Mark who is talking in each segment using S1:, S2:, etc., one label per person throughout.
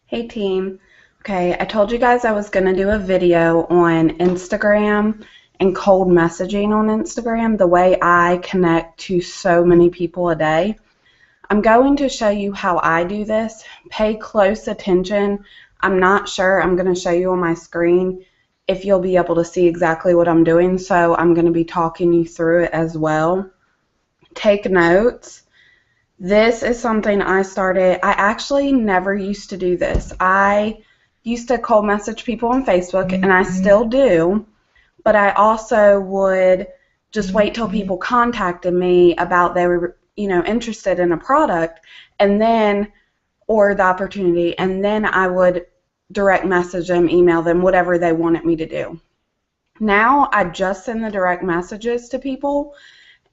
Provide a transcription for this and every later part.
S1: Hey team. Okay, I told you guys I was going to do a video on Instagram and cold messaging on Instagram, the way I connect to so many people a day. I'm going to show you how I do this. Pay close attention. I'm not sure. I'm going to show you on my screen if you'll be able to see exactly what I'm doing, so I'm going to be talking you through it as well. Take notes. This is something I started. I actually never used to do this. I used to cold message people on Facebook, and I still do, but I also would just wait till people contacted me about they were, interested in a product, and then, or the opportunity, and then I would direct message them, email them, whatever they wanted me to do. Now I just send the direct messages to people,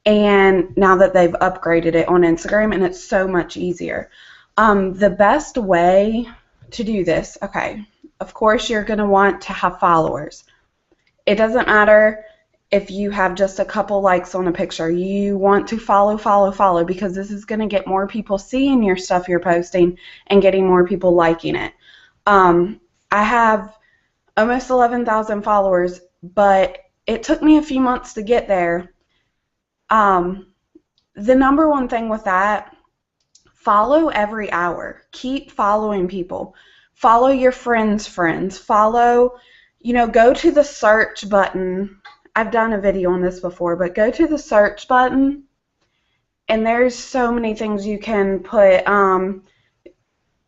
S1: and now that they've upgraded it on Instagram, and it's so much easier. The best way to do this, okay, of course you're going to want to have followers. It doesn't matter if you have just a couple likes on a picture. You want to follow, because this is going to get more people seeing your stuff you're posting and getting more people liking it. I have almost 11,000 followers, but it took me a few months to get there. The number one thing with that, follow every hour. Keep following people. Follow your friends' friends. Follow, go to the search button. I've done a video on this before, but go to the search button, and there's so many things you can put.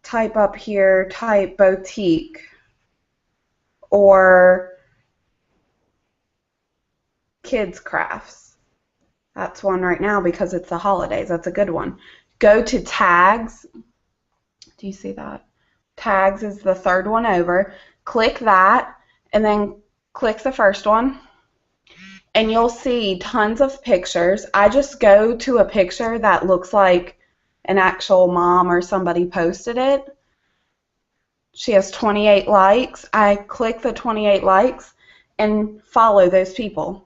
S1: Type up here, type boutique or kids crafts. That's one right now because it's the holidays. That's a good one. Go to tags. Do you see that? Tags is the third one over. Click that and then click the first one. And you'll see tons of pictures. I just go to a picture that looks like an actual mom or somebody posted it. She has 28 likes. I click the 28 likes and follow those people.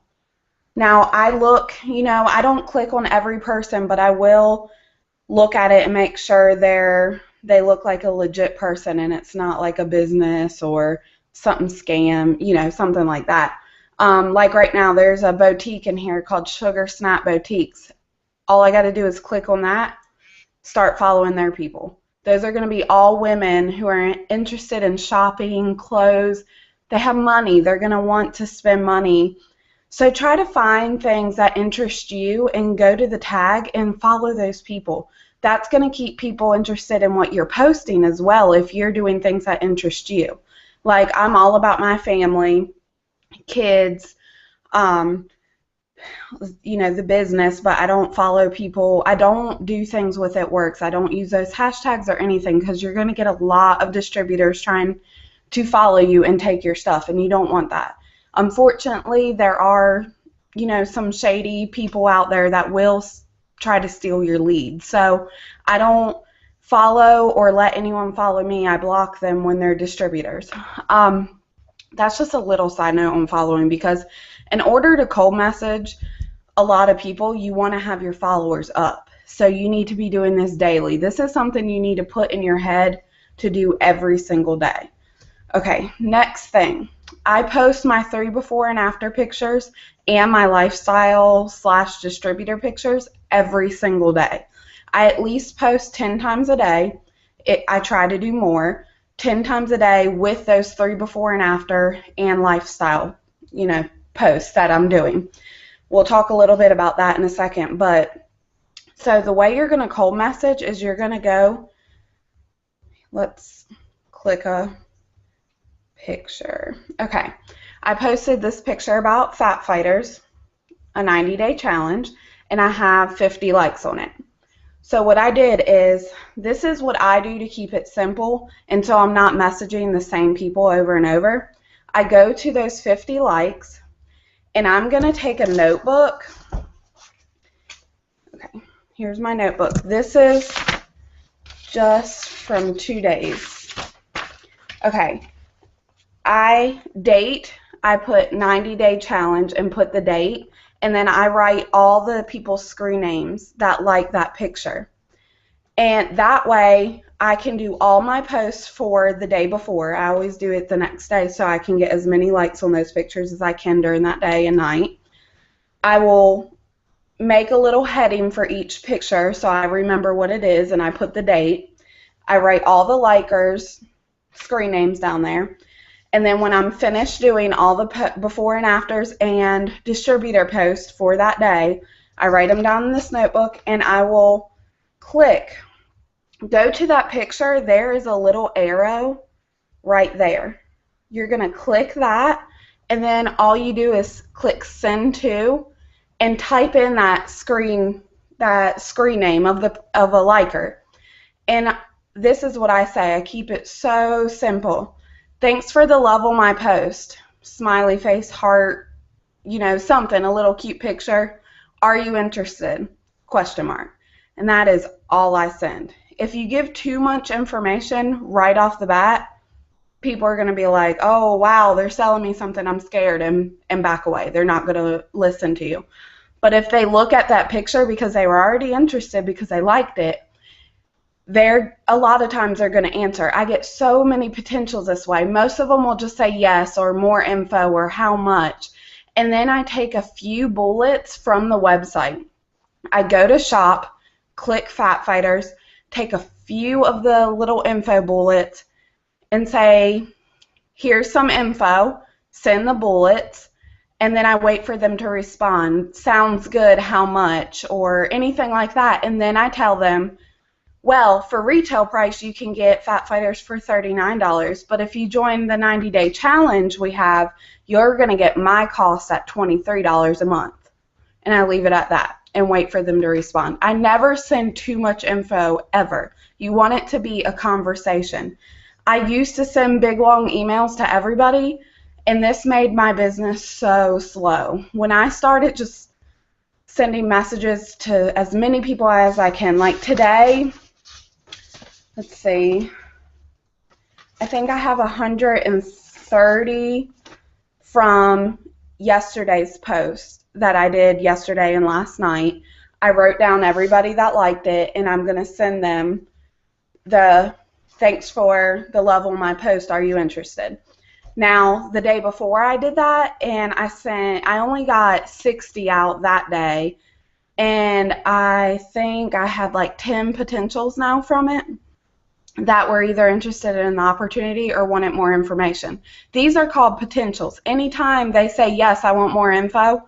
S1: Now, I look, I don't click on every person, but I will look at it and make sure they look like a legit person and it's not like a business or something scam, something like that. Like right now, there's a boutique in here called Sugar Snap Boutiques. All I got to do is click on that, start following their people. Those are going to be all women who are interested in shopping, clothes. They have money. They're going to want to spend money. So try to find things that interest you and go to the tag and follow those people. That's going to keep people interested in what you're posting as well if you're doing things that interest you. Like I'm all about my family, kids, the business, but I don't follow people. I don't do things with It Works. I don't use those hashtags or anything because you're going to get a lot of distributors trying to follow you and take your stuff, and you don't want that. Unfortunately, there are, some shady people out there that will try to steal your lead. So I don't follow or let anyone follow me. I block them when they're distributors. That's just a little side note on following, because in order to cold message a lot of people, you want to have your followers up. So you need to be doing this daily. This is something you need to put in your head to do every single day. Okay, next thing. I post my 3 before and after pictures and my lifestyle / distributor pictures every single day. I at least post 10 times a day. I try to do more. 10 times a day with those 3 before and after and lifestyle, posts that I'm doing. We'll talk a little bit about that in a second. But so the way you're going to cold message is you're going to go, let's click a picture. Okay, I posted this picture about fat fighters, a 90-day challenge, and I have 50 likes on it. So what I did is, this is what I do to keep it simple and so I'm not messaging the same people over and over. I go to those 50 likes and I'm going to take a notebook. Okay, here's my notebook. This is just from 2 days. Okay. I put 90-day challenge and put the date, and then I write all the people's screen names that like that picture. And that way I can do all my posts for the day before. I always do it the next day so I can get as many likes on those pictures as I can during that day and night. I will make a little heading for each picture so I remember what it is, and I put the date. I write all the likers' screen names down there. And then when I'm finished doing all the before and afters and distributor posts for that day, I write them down in this notebook, and I will go to that picture. There is a little arrow right there. You're going to click that, and then all you do is click send to and type in that screen name of a liker. And this is what I say. I keep it so simple. Thanks for the love on my post. Smiley face, heart, something, a little cute picture. Are you interested? ? And that is all I send. If you give too much information right off the bat, people are going to be like, oh, wow, they're selling me something, I'm scared, and back away. They're not going to listen to you. But if they look at that picture because they were already interested, because they liked it, a lot of times they're going to answer. I get so many potentials this way. Most of them will just say yes or more info or how much. And then I take a few bullets from the website. I go to shop, click Fat Fighters, take a few of the little info bullets and say, here's some info, send the bullets, and then I wait for them to respond. Sounds good, how much, or anything like that. And then I tell them, well, for retail price, you can get Fat Fighters for $39, but if you join the 90-day challenge we have, you're going to get my cost at $23 a month. And I leave it at that and wait for them to respond. I never send too much info, ever. You want it to be a conversation. I used to send big, long emails to everybody, and this made my business so slow. When I started just sending messages to as many people as I can, like today, let's see, I think I have 130 from yesterday's post that I did yesterday and last night. I wrote down everybody that liked it, and I'm going to send them the thanks for the love on my post, are you interested? Now, the day before I did that, and I only got 60 out that day, and I think I had like 10 potentials now from it that were either interested in the opportunity or wanted more information. These are called potentials. Anytime they say, yes, I want more info,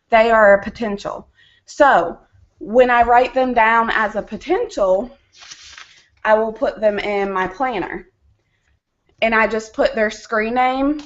S1: they are a potential. So when I write them down as a potential, I will put them in my planner. And I just put their screen name,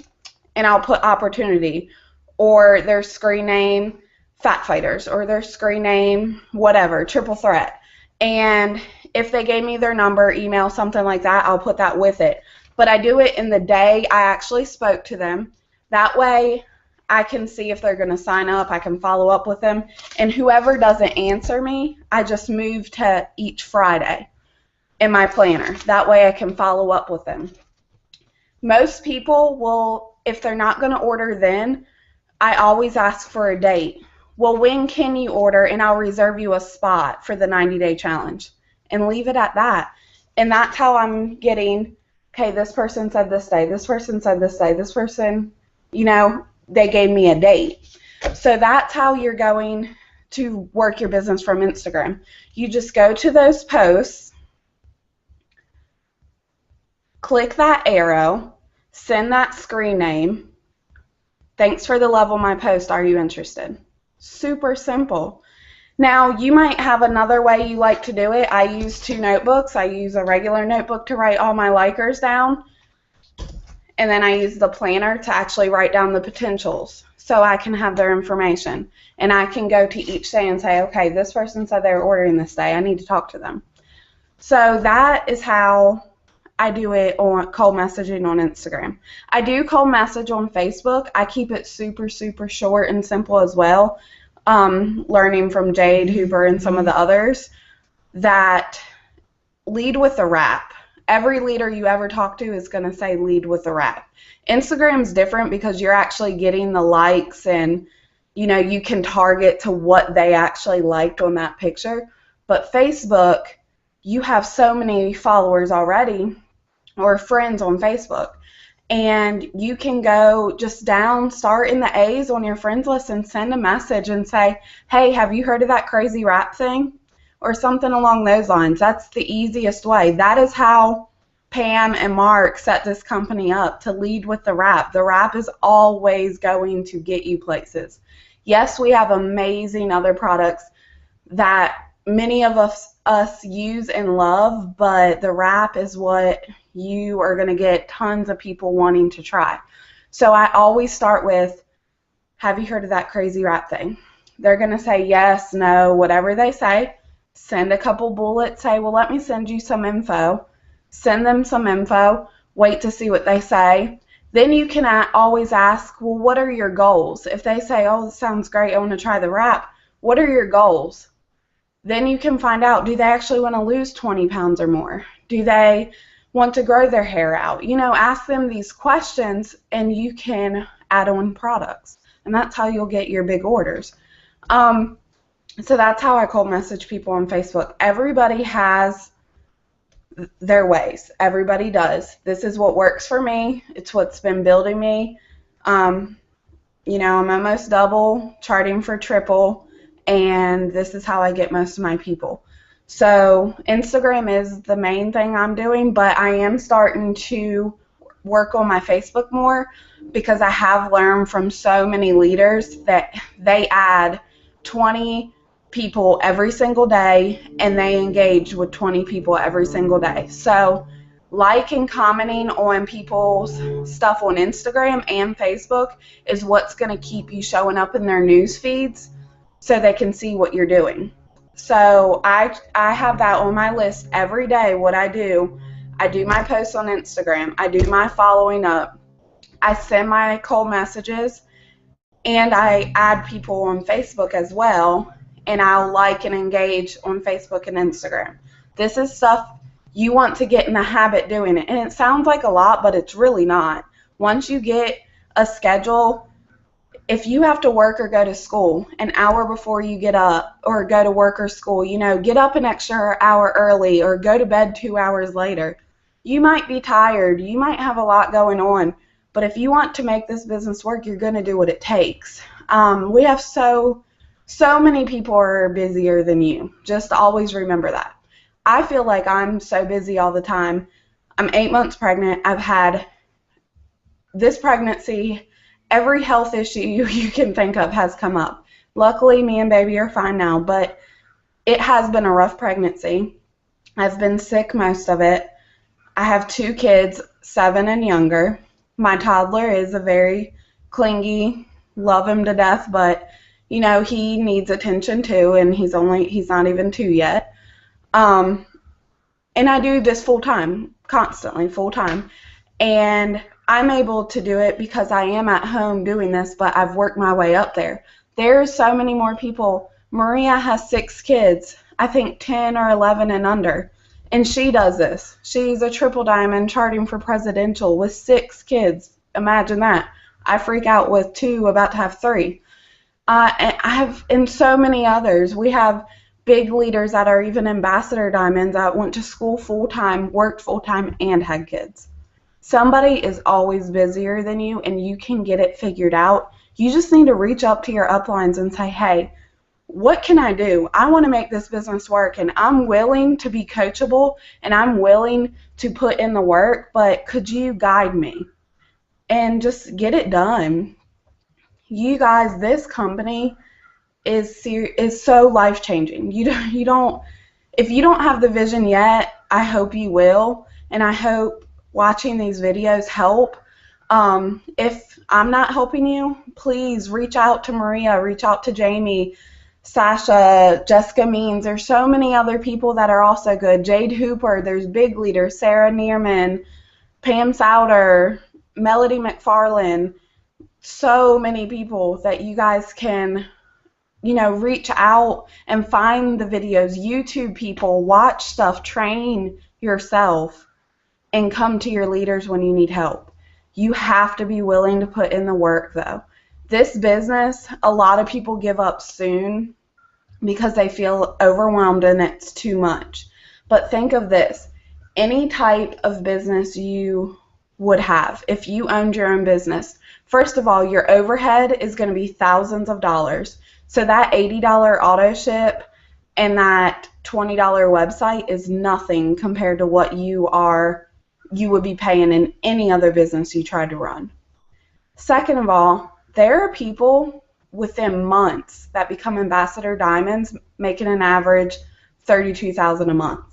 S1: and I'll put opportunity, or their screen name Fat Fighters, or their screen name whatever, triple threat. And if they gave me their number, email, something like that, I'll put that with it. But I do it in the day I actually spoke to them. That way I can see if they're going to sign up. I can follow up with them. And whoever doesn't answer me, I just move to each Friday in my planner. That way I can follow up with them. Most people will, if they're not going to order then, I always ask for a date. Well, when can you order? And I'll reserve you a spot for the 90-day challenge. And leave it at that. And that's how I'm getting, okay, this person said this day, this person said this day, this person, they gave me a date. So that's how you're going to work your business from Instagram. You just go to those posts, click that arrow, send that screen name, thanks for the love on my post, are you interested? Super simple. Now, you might have another way you like to do it. I use 2 notebooks. I use a regular notebook to write all my likers down, and then I use the planner to actually write down the potentials so I can have their information. And I can go to each day and say, okay, this person said they were ordering this day. I need to talk to them. So that is how I do it on cold messaging on Instagram. I do cold message on Facebook. I keep it super, super short and simple as well. Learning from Jade Hooper and some of the others, that lead with a rap. Every leader you ever talk to is going to say lead with a rap. Instagram's different because you're actually getting the likes, and you can target to what they actually liked on that picture. But Facebook, you have so many followers already or friends on Facebook. And you can go just down, start in the A's on your friends list and send a message and say, hey, have you heard of that crazy rap thing? Or something along those lines. That's the easiest way. That is how Pam and Mark set this company up, to lead with the rap. The rap is always going to get you places. Yes, we have amazing other products that many of us use and love, but the rap is what you are going to get tons of people wanting to try. So I always start with, have you heard of that crazy rap thing? They're going to say yes, no, whatever they say. Send a couple bullets, say, well, let me send you some info. Send them some info, wait to see what they say. Then you can always ask, well, what are your goals? If they say, oh, this sounds great, I want to try the rap, what are your goals? Then you can find out, do they actually want to lose 20 pounds or more? Do they want to grow their hair out? You know, ask them these questions and you can add on products. And that's how you'll get your big orders. So that's how I cold message people on Facebook. Everybody has their ways. Everybody does. This is what works for me. It's what's been building me. You know, I'm almost double, charting for triple, and this is how I get most of my people. So Instagram is the main thing I'm doing, but I am starting to work on my Facebook more because I have learned from so many leaders that they add 20 people every single day and they engage with 20 people every single day. So like and commenting on people's stuff on Instagram and Facebook is what's going to keep you showing up in their news feeds so they can see what you're doing. So I have that on my list every day. What I do my posts on Instagram, I do my following up, I send my cold messages, and I add people on Facebook as well, and I'll like and engage on Facebook and Instagram. This is stuff you want to get in the habit doing it. And it sounds like a lot, but it's really not. Once you get a schedule, if you have to work or go to school an hour before you get up, or go to work or school, you know, get up an extra hour early or go to bed 2 hours later. You might be tired. You might have a lot going on. But if you want to make this business work, you're going to do what it takes. We have so many people are busier than you. Just always remember that. I feel like I'm so busy all the time. I'm 8 months pregnant. I've had this pregnancy, every health issue you can think of has come up. Luckily, me and baby are fine now, but it has been a rough pregnancy. I've been sick most of it. I have 2 kids, 7 and younger. My toddler is a very clingy, love him to death, but you know, he needs attention too, and he's not even 2 yet. And I do this full time, constantly, full time. And I'm able to do it because I am at home doing this, but I've worked my way up there. There's so many more people. Maria has 6 kids, I think 10 or 11 and under. And she does this. She's a triple diamond charting for presidential with 6 kids. Imagine that. I freak out with 2, about to have 3. And so many others. We have big leaders that are even ambassador diamonds that went to school full-time, worked full-time, and had kids. Somebody is always busier than you, and you can get it figured out. You just need to reach up to your uplines and say, hey, what can I do? I want to make this business work, and I'm willing to be coachable, and I'm willing to put in the work, but could you guide me? And just get it done. You guys, this company is so life-changing. If you don't have the vision yet, I hope you will, and I hope watching these videos help. If I'm not helping you, please reach out to Maria, reach out to Jamie, Sasha, Jessica Means. There's so many other people that are also good. Jade Hooper, there's big leaders, Sarah Neerman, Pam Souter, Melody McFarland. So many people that you guys can, you know, reach out and find the videos. YouTube people, watch stuff, train yourself, and come to your leaders when you need help. You have to be willing to put in the work, though. This business, a lot of people give up soon because they feel overwhelmed and it's too much. But think of this. Any type of business you would have, if you owned your own business, first of all, your overhead is going to be thousands of dollars. So that $80 auto ship and that $20 website is nothing compared to what you would be paying in any other business you tried to run. Second of all, there are people within months that become Ambassador Diamonds making an average $32,000 a month.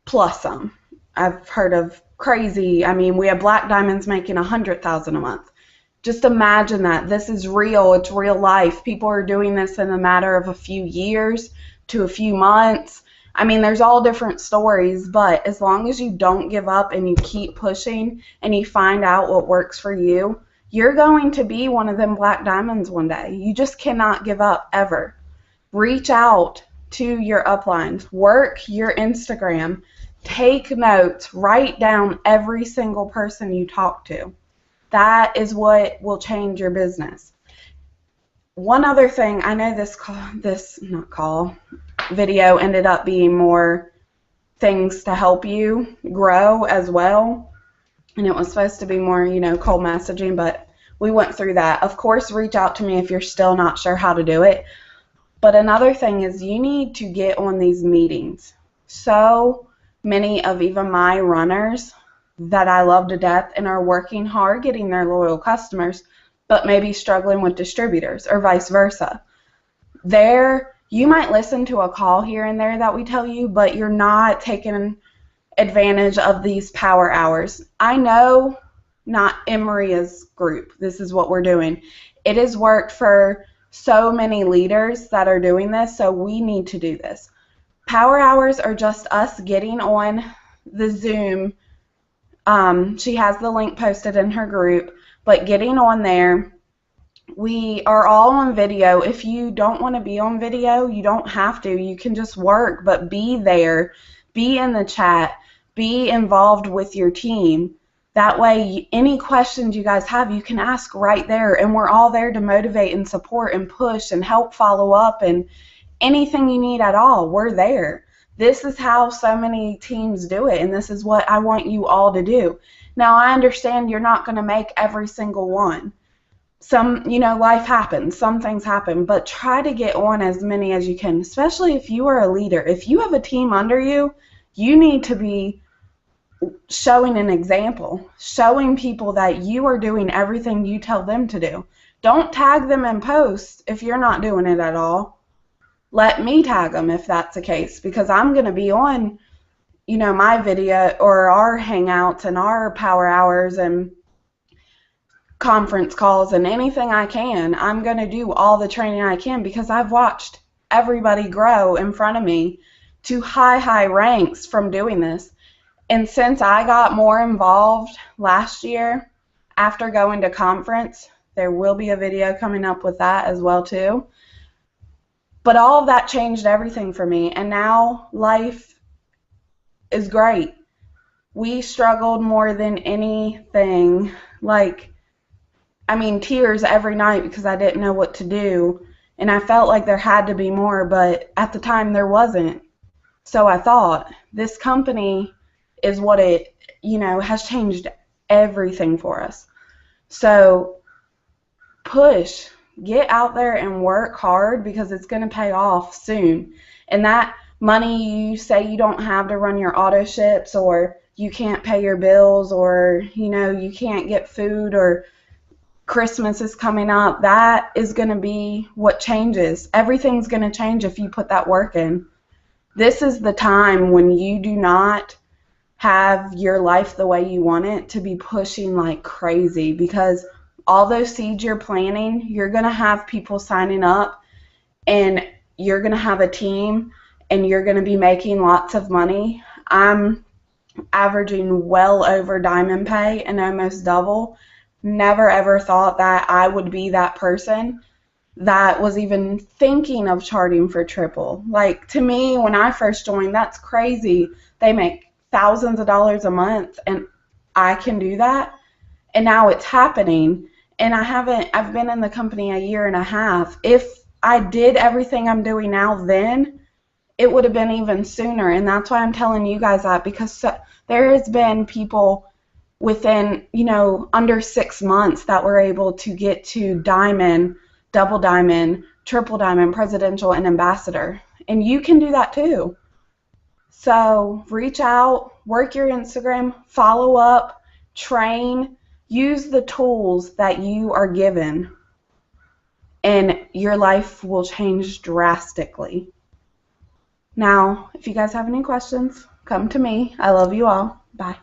S1: Plus some. I've heard of crazy, we have Black Diamonds making $100,000 a month. Just imagine that. This is real. It's real life. People are doing this in a matter of a few years to a few months. There's all different stories, but as long as you don't give up and you keep pushing and you find out what works for you, you're going to be one of them Black Diamonds one day. You just cannot give up ever. Reach out to your uplines. Work your Instagram. Take notes. Write down every single person you talk to. That is what will change your business. One other thing, I know this video ended up being more things to help you grow as well. And it was supposed to be more, cold messaging, but we went through that. Of course, reach out to me if you're still not sure how to do it. But another thing is you need to get on these meetings. So many of even my runners that I love to death and are working hard getting their loyal customers, but maybe struggling with distributors or vice versa. You might listen to a call here and there that we tell you, but you're not taking advantage of these power hours. I know not in Maria's group, this is what we're doing. It has worked for so many leaders that are doing this, so we need to do this. Power hours are just us getting on the Zoom. She has the link posted in her group, but getting on there, we are all on video. If you don't want to be on video, you don't have to. You can just work, but be there. Be in the chat. Be involved with your team. That way, any questions you guys have, you can ask right there, and we're all there to motivate and support and push and help follow up, and anything you need at all, we're there. This is how so many teams do it, and this is what I want you all to do. Now, I understand you're not going to make every single one. Life happens. Some things happen, but try to get on as many as you can, especially if you are a leader. If you have a team under you, you need to be showing an example, showing people that you are doing everything you tell them to do. Don't tag them in posts if you're not doing it at all. Let me tag them if that's the case, because I'm going to be on, my video or our hangouts and our power hours and conference calls and anything I can. I'm going to do all the training I can because I've watched everybody grow in front of me to high ranks from doing this. And since I got more involved last year after going to conference, there will be a video coming up with that as well too. But all of that changed everything for me, and now life is great. We struggled more than anything, tears every night because I didn't know what to do, and I felt like there had to be more, but at the time there wasn't. So I thought, this company is what it, has changed everything for us. So push. Get out there and work hard because it's going to pay off soon. And that money you say you don't have to run your auto ships, or you can't pay your bills, or you can't get food, or Christmas is coming up, that is going to be what changes. Everything's going to change if you put that work in. This is the time when you do not have your life the way you want it to be pushing like crazy, because all those seeds you're planting, you're going to have people signing up, and you're going to have a team, and you're going to be making lots of money. I'm averaging well over diamond pay and almost double. Never ever thought that I would be that person that was even thinking of charting for triple. To me, when I first joined, that's crazy. They make thousands of dollars a month, and I can do that. And now it's happening. And I've been in the company a year and a half. If I did everything I'm doing now then, it would have been even sooner. And that's why I'm telling you guys that, because there has been people within, under 6 months that were able to get to diamond, double diamond, triple diamond, presidential, and ambassador. And you can do that too. So reach out, work your Instagram, follow up, train, use the tools that you are given, and your life will change drastically. Now, if you guys have any questions, come to me. I love you all. Bye.